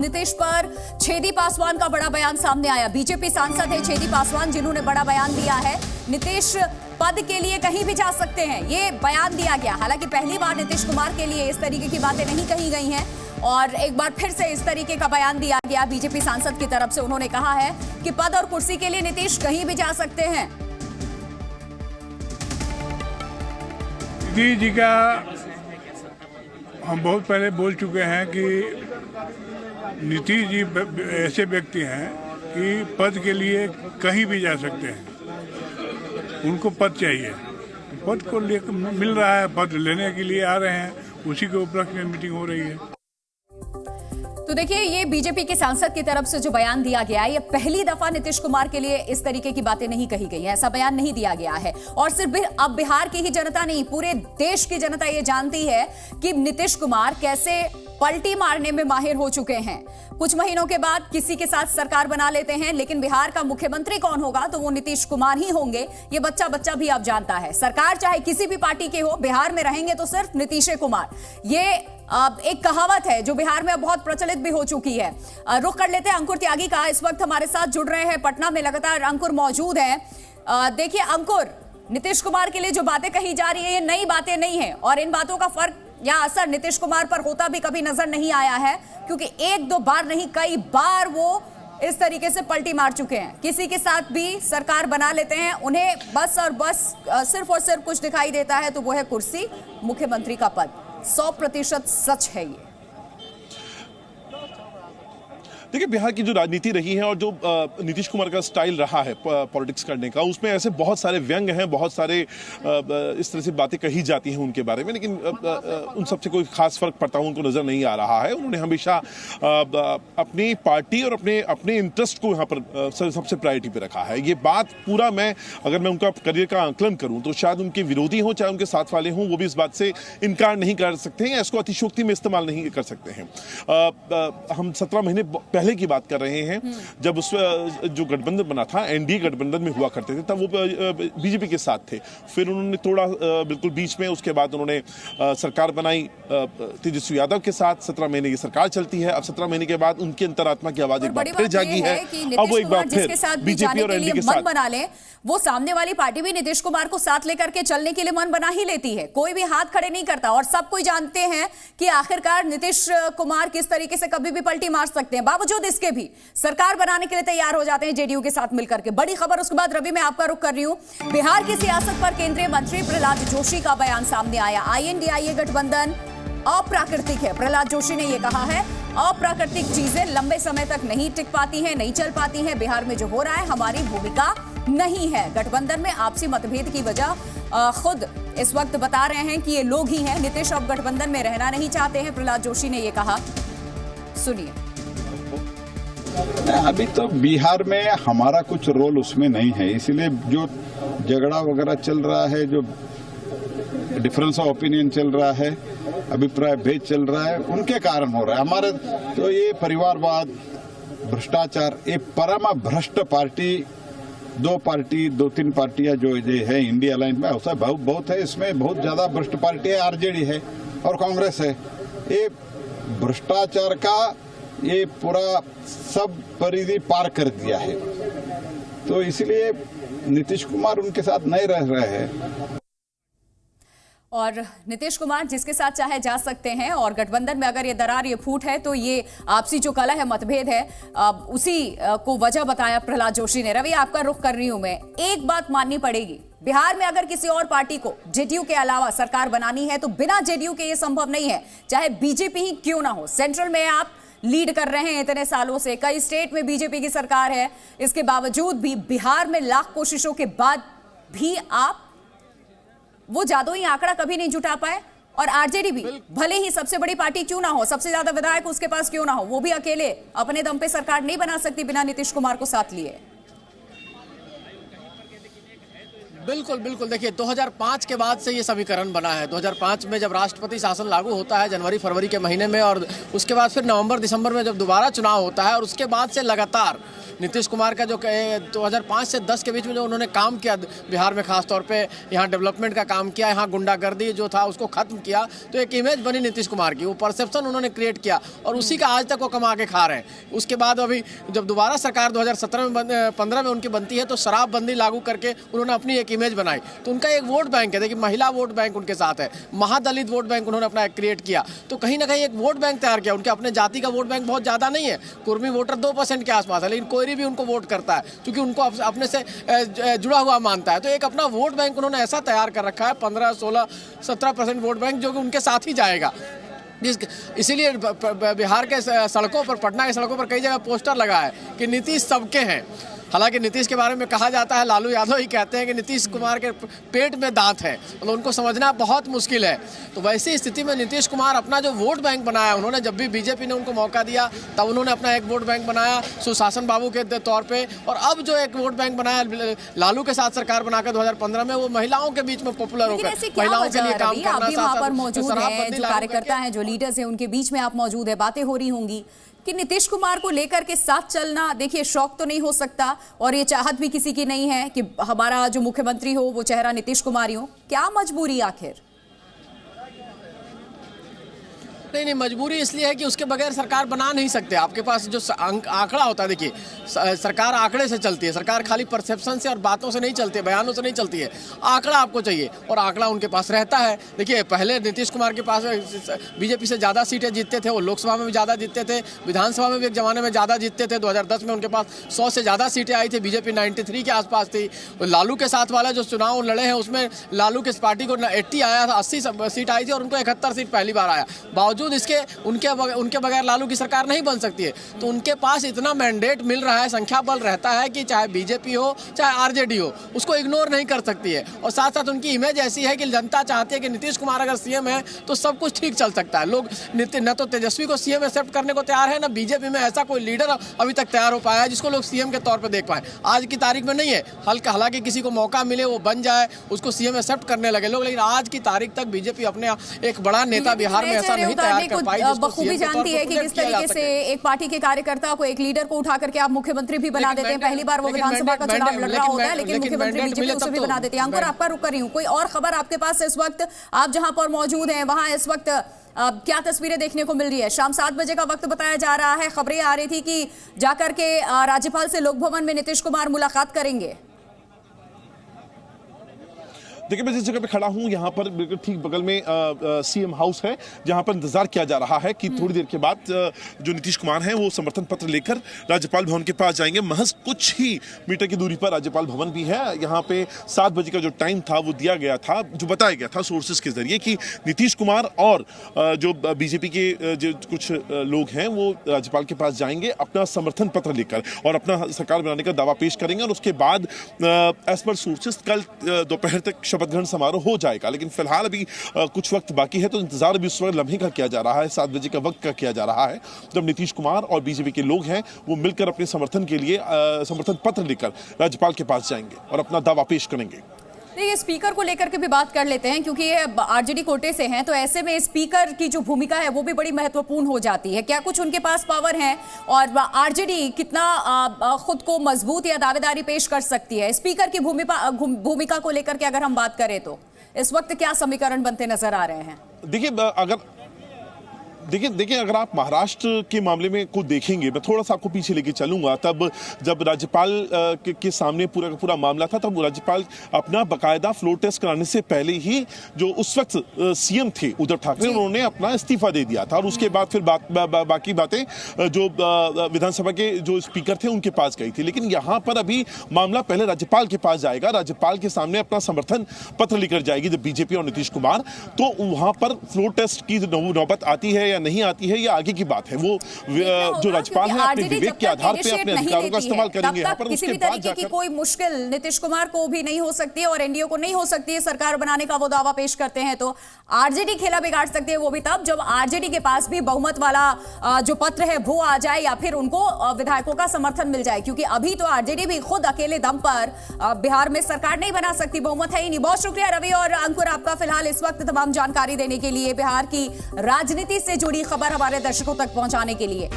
नीतीश पर छेदी पासवान का बड़ा बयान सामने आया। बीजेपी सांसद है छेदी पासवान, जिन्होंने बड़ा बयान दिया है। नीतीश पद के लिए कहीं भी जा सकते हैं, ये बयान दिया गया। हालांकि पहली बार नीतीश कुमार के लिए इस तरीके की बातें नहीं कही गई हैं और एक बार फिर से इस तरीके का बयान दिया गया बीजेपी सांसद की तरफ से। उन्होंने कहा है कि पद और कुर्सी के लिए नीतीश कहीं भी जा सकते हैं। नीतीश जी का हम बहुत पहले बोल चुके हैं कि नीतीश जी ऐसे व्यक्ति हैं कि पद के लिए कहीं भी जा सकते हैं। उनको पद चाहिए, पद को लेकर मिल रहा है, पद लेने के लिए आ रहे हैं, उसी के उपलक्ष्य में मीटिंग हो रही है। तो देखिए, ये बीजेपी के सांसद की तरफ से जो बयान दिया गया है, ये पहली दफा नीतीश कुमार के लिए इस तरीके की बातें नहीं कही गई है, ऐसा बयान नहीं दिया गया है। और सिर्फ अब बिहार की ही जनता नहीं, पूरे देश की जनता ये जानती है कि नीतीश कुमार कैसे पलटी मारने में माहिर हो चुके हैं। कुछ महीनों के बाद किसी के साथ सरकार बना लेते हैं, लेकिन बिहार का मुख्यमंत्री कौन होगा तो वो नीतीश कुमार ही होंगे। ये बच्चा बच्चा भी अब जानता है। सरकार चाहे किसी भी पार्टी के हो, बिहार में रहेंगे तो सिर्फ नीतीश कुमार। ये एक कहावत है जो बिहार में अब बहुत प्रचलित भी हो चुकी है। रुख कर लेते हैं अंकुर त्यागी का, इस वक्त हमारे साथ जुड़ रहे हैं पटना में लगातार अंकुर मौजूद हैं। देखिए अंकुर, नीतीश कुमार के लिए जो बातें कही जा रही है ये नई बातें नहीं है और इन बातों का फर्क या असर नीतीश कुमार पर होता भी कभी नजर नहीं आया है, क्योंकि एक दो बार नहीं कई बार वो इस तरीके से पलटी मार चुके हैं। किसी के साथ भी सरकार बना लेते हैं, उन्हें बस और बस सिर्फ और सिर्फ कुछ दिखाई देता है तो वो है कुर्सी, मुख्यमंत्री का पद। 100% सच है ये। देखिए, बिहार की जो राजनीति रही है और जो नीतीश कुमार का स्टाइल रहा है पॉलिटिक्स करने का, उसमें ऐसे बहुत सारे व्यंग हैं, बहुत सारे इस तरह से बातें कही जाती हैं उनके बारे में, लेकिन उन सबसे कोई खास फर्क पड़ता हुआ उनको नजर नहीं आ रहा है। उन्होंने हमेशा अपनी पार्टी और अपने इंटरेस्ट को यहाँ पर सबसे प्रायोरिटी पे रखा है। ये बात पूरा अगर मैं उनका करियर का आंकलन करूँ तो शायद उनके विरोधी हों चाहे उनके साथ वाले हों, वो भी इस बात से इनकार नहीं कर सकते हैं, इसको अतिशयोक्ति में इस्तेमाल नहीं कर सकते हैं। हम 17 महीने पहले की बात कर रहे हैं, जब उस जो गठबंधन बना था, एनडीए गठबंधन में हुआ करते थे, तब वो बीजेपी के साथ थे। फिर उन्होंने तोड़ा बिल्कुल बीच में, उसके बाद उन्होंने सरकार बनाई तेजस्वी यादव के साथ। 17 महीने की सरकार चलती है। अब 17 महीने के बाद उनकी अंतरात्मा की आवाज एक बार फिर जागी है। अब वो एक बार फिर बीजेपी और एनडीए के साथ बना ले, वो सामने वाली पार्टी भी नीतीश कुमार को साथ लेकर के चलने के लिए मन बना ही लेती है। कोई भी हाथ खड़े नहीं करता और सब कोई जानते हैं कि आखिरकार नीतीश कुमार किस तरीके से कभी भी पलटी मार सकते हैं। बावजूद इसके भी सरकार बनाने के लिए तैयार हो जाते हैं जेडीयू के साथ मिलकर के। बड़ी खबर, उसके बाद रवि मैं आपका रुख कर रही हूं। बिहार की सियासत पर केंद्रीय मंत्री प्रहलाद जोशी का बयान सामने आया। INDIA गठबंधन अप्राकृतिक है, प्रहलाद जोशी ने यह कहा है। अप्राकृतिक चीजें लंबे समय तक नहीं टिक पाती हैं, नहीं चल पाती हैं। बिहार में जो हो रहा है हमारी भूमिका नहीं है। गठबंधन में आपसी मतभेद की वजह खुद इस वक्त बता रहे हैं कि ये लोग ही हैं। नीतीश अब गठबंधन में रहना नहीं चाहते हैं, प्रहलाद जोशी ने यह कहा। सुनिए। अभी तो बिहार में हमारा कुछ रोल उसमें नहीं है, इसलिए जो झगड़ा वगैरह चल रहा है, जो डिफरेंस ऑफ ओपिनियन चल रहा है, अभिप्राय भेद चल रहा है, उनके कारण हो रहा है। हमारे तो ये परिवारवाद, भ्रष्टाचार, ये परम भ्रष्ट पार्टी, दो तीन पार्टियां जो है इंडिया अलायंस में, ऐसा बहुत है। इसमें बहुत ज्यादा भ्रष्ट पार्टी है, आरजेडी है और कांग्रेस है। ये भ्रष्टाचार का ये पूरा सब परिधि पार कर दिया है, तो इसलिए नीतीश कुमार उनके साथ नहीं रह रहे हैं। और नीतीश कुमार जिसके साथ चाहे जा सकते हैं, और गठबंधन में अगर ये दरार, ये फूट है तो ये आपसी जो कलह है, मतभेद है, उसी को वजह बताया प्रहलाद जोशी ने। रवि आपका रुख कर रही हूं मैं। एक बात माननी पड़ेगी, बिहार में अगर किसी और पार्टी को जेडीयू के अलावा सरकार बनानी है तो बिना जेडीयू के ये संभव नहीं है, चाहे बीजेपी ही क्यों ना हो। सेंट्रल में आप लीड कर रहे हैं इतने सालों से, कई स्टेट में बीजेपी की सरकार है, इसके बावजूद भी बिहार में लाख कोशिशों के बाद भी आप वो जादुई आंकड़ा कभी नहीं जुटा पाए। और आरजेडी भी भले ही सबसे बड़ी पार्टी क्यों ना हो, सबसे ज्यादा विधायक उसके पास क्यों ना हो, वो भी अकेले अपने दम पे सरकार नहीं बना सकती बिना नीतीश कुमार को साथ लिए। बिल्कुल बिल्कुल, देखिए 2005 के बाद से ये समीकरण बना है। 2005 में जब राष्ट्रपति शासन लागू होता है जनवरी फरवरी के महीने में, और उसके बाद फिर नवंबर दिसंबर में जब दोबारा चुनाव होता है, और उसके बाद से लगातार नीतीश कुमार का जो 2005 से 10 के बीच में जो उन्होंने काम किया बिहार में, खास तौर पे यहाँ डेवलपमेंट का काम किया, यहाँ गुंडागर्दी जो था उसको खत्म किया, तो एक इमेज बनी नीतीश कुमार की, वो परसेप्शन उन्होंने क्रिएट किया और उसी का आज तक वो कमा के खा रहे हैं। उसके बाद अभी जब दोबारा सरकार 2015 में उनकी बनती है तो शराबबंदी लागू करके उन्होंने अपनी एक इमेज बनाई, तो उनका एक वोट बैंक है, देखिए महिला वोट बैंक उनके साथ है, महादलित वोट बैंक उन्होंने अपना क्रिएट किया, तो कहीं ना कहीं एक वोट बैंक तैयार किया। उनके अपने जाति का वोट बैंक बहुत ज़्यादा नहीं है, कुर्मी वोटर 2% के आसपास है, लेकिन कोई भी उनको वोट करता है क्योंकि उनको अपने से जुड़ा हुआ मानता है। तो एक अपना वोट बैंक उन्होंने ऐसा तैयार कर रखा है, 15, 16, 17% वोट बैंक जो कि उनके साथ ही जाएगा। इसीलिए बिहार के सड़कों पर, पटना की सड़कों पर कई जगह पोस्टर लगा है कि नीतीश सबके हैं। हालांकि नीतीश के बारे में कहा जाता है, लालू यादव ही कहते हैं कि नीतीश कुमार के पेट में दांत है, मतलब उनको समझना बहुत मुश्किल है। तो वैसी स्थिति में नीतीश कुमार अपना जो वोट बैंक बनाया, उन्होंने जब भी बीजेपी ने उनको मौका दिया तब उन्होंने अपना एक वोट बैंक बनाया सुशासन बाबू के तौर पे, और अब जो एक वोट बैंक बनाया लालू के साथ सरकार बनाकर 2015 में, वो महिलाओं के बीच में पॉपुलर होकर महिलाओं के लिए काम करना। जो कार्यकर्ता हैं, जो लीडर्स हैं, उनके बीच में आप मौजूद है, बातें हो रही होंगी कि नीतीश कुमार को लेकर के साथ चलना, देखिए शौक तो नहीं हो सकता और ये चाहत भी किसी की नहीं है कि हमारा जो मुख्यमंत्री हो वो चेहरा नीतीश कुमार ही हो, क्या मजबूरी आखिर? नहीं, मजबूरी इसलिए है कि उसके बगैर सरकार बना नहीं सकते। आपके पास जो आंकड़ा होता है, देखिए सरकार आंकड़े से चलती है, सरकार खाली परसेप्शन से और बातों से नहीं चलती है, बयानों से नहीं चलती है, आंकड़ा आपको चाहिए और आंकड़ा उनके पास रहता है। देखिए पहले नीतीश कुमार के पास बीजेपी से ज़्यादा सीटें जीतते थे, वो लोकसभा में भी ज़्यादा जीतते थे, विधानसभा में भी एक ज़माने में ज़्यादा जीतते थे। 2010 में उनके पास 100 से ज़्यादा सीटें आई थी, बीजेपी 93 के आसपास थी। लालू के साथ वाला जो चुनाव लड़े हैं उसमें लालू के पार्टी को 80 आया था, 80 सीट आई थी और उनको 71 सीट पहली बार आया। बावजूद इसके उनके बगैर लालू की सरकार नहीं बन सकती है। तो उनके पास इतना मैंडेट मिल रहा है, संख्या बल रहता है कि चाहे बीजेपी हो चाहे आरजेडी हो, उसको इग्नोर नहीं कर सकती है। और साथ साथ उनकी इमेज ऐसी है कि जनता चाहती है कि नीतीश कुमार अगर सीएम है तो सब कुछ ठीक चल सकता है। लोग न तो तेजस्वी को सीएम एक्सेप्ट करने को तैयार है, न बीजेपी में ऐसा कोई लीडर अभी तक तैयार हो पाया है जिसको लोग सीएम के तौर पर देख पाए। आज की तारीख में नहीं है, हालांकि किसी को मौका मिले वो बन जाए, उसको सीएम एक्सेप्ट करने लगे लोग, लेकिन आज की तारीख तक बीजेपी अपने एक बड़ा नेता बिहार में ऐसा नहीं तैयार कर पाई। बखूबी जानती है कि किस तरीके से एक पार्टी के कार्यकर्ता को, एक लीडर को उठा करके आप मुख्यमंत्री भी बना देते हैं। पहली बार वो विधानसभा का चुनाव लड़ रहा होता है लेकिन मुख्यमंत्री बीजेपी उसे भी बना देते हैं। अंकुर, आपका रुक कर रही हूँ, कोई और खबर आपके पास इस वक्त, आप जहां पर मौजूद हैं वहां इस वक्त क्या तस्वीरें देखने को मिल रही है? शाम 7 बजे का वक्त बताया जा रहा है, खबरें आ रही थी कि जाकर के राज्यपाल से लोक भवन में नीतीश कुमार मुलाकात करेंगे। देखिए मैं जिस जगह पे खड़ा हूँ यहाँ पर बिल्कुल ठीक बगल में सीएम हाउस है, जहाँ पर इंतजार किया जा रहा है कि थोड़ी देर के बाद जो नीतीश कुमार हैं वो समर्थन पत्र लेकर राज्यपाल भवन के पास जाएंगे। महज कुछ ही मीटर की दूरी पर राज्यपाल भवन भी है। यहाँ पे 7 बजे का जो टाइम था वो दिया गया था, जो बताया गया था सोर्सेज के जरिए कि नीतीश कुमार और जो बीजेपी के जो कुछ लोग हैं वो राज्यपाल के पास जाएंगे अपना समर्थन पत्र लेकर और अपना सरकार बनाने का दावा पेश करेंगे। और उसके बाद एज पर सोर्सेज कल दोपहर तक शपथ ग्रहण समारोह हो जाएगा। लेकिन फिलहाल अभी कुछ वक्त बाकी है, तो इंतजार भी उस वक्त लम्हे का किया जा रहा है, 7 बजे का वक्त का किया जा रहा है जब नीतीश कुमार और बीजेपी के लोग हैं वो मिलकर अपने समर्थन के लिए समर्थन पत्र लेकर राज्यपाल के पास जाएंगे और अपना दावा पेश करेंगे। ये स्पीकर को लेकर के भी बात कर लेते हैं क्योंकि ये आरजेडी कोटे से हैं, तो ऐसे में स्पीकर की जो भूमिका है वो भी बड़ी महत्वपूर्ण हो जाती है। क्या कुछ उनके पास पावर है और आरजेडी कितना खुद को मजबूत या दावेदारी पेश कर सकती है? स्पीकर की भूमिका को लेकर के अगर हम बात करें तो इस वक्त क्या समीकरण बनते नजर आ रहे हैं? देखिए अगर आप महाराष्ट्र के मामले में को देखेंगे, मैं थोड़ा सा आपको पीछे लेके चलूंगा, तब जब राज्यपाल के सामने पूरा का पूरा मामला था तब राज्यपाल अपना बकायदा फ्लोर टेस्ट कराने से पहले ही जो उस वक्त सीएम थे उद्धव ठाकरे, उन्होंने अपना इस्तीफा दे दिया था और उसके बाद फिर बाकी बातें जो विधानसभा के जो स्पीकर थे उनके पास गई थी। लेकिन यहाँ पर अभी मामला पहले राज्यपाल के पास जाएगा, राज्यपाल के सामने अपना समर्थन पत्र लेकर जाएगी जब बीजेपी और नीतीश कुमार, तो वहां पर फ्लोर टेस्ट की नौबत आती है या या नहीं आती है, ये आगे की बात है। वो जो राज्यपाल है अपने विवेक के आधार पे अपने अधिकारों का इस्तेमाल करेंगे यहाँ पर, किसी भी तरीके की कोई मुश्किल नीतीश कुमार को भी नहीं हो सकती है और एनडीए को नहीं हो सकती है सरकार बनाने का वो दावा पेश करते हैं। तो आरजेडी खेला बिगाड़ सकती है, वो भी तब जब आरजेडी के पास भी बहुमत वाला जो पत्र है वो आ जाए या फिर उनको विधायकों का समर्थन मिल जाए, क्योंकि अभी तो आरजेडी भी खुद अकेले दम पर बिहार में सरकार नहीं बना सकती, बहुमत है ही नहीं। बहुत शुक्रिया रवि और अंकुर आपका फिलहाल इस वक्त तमाम जानकारी देने के लिए, बिहार की राजनीति से जुड़ी खबर हमारे दर्शकों तक पहुंचाने के लिए।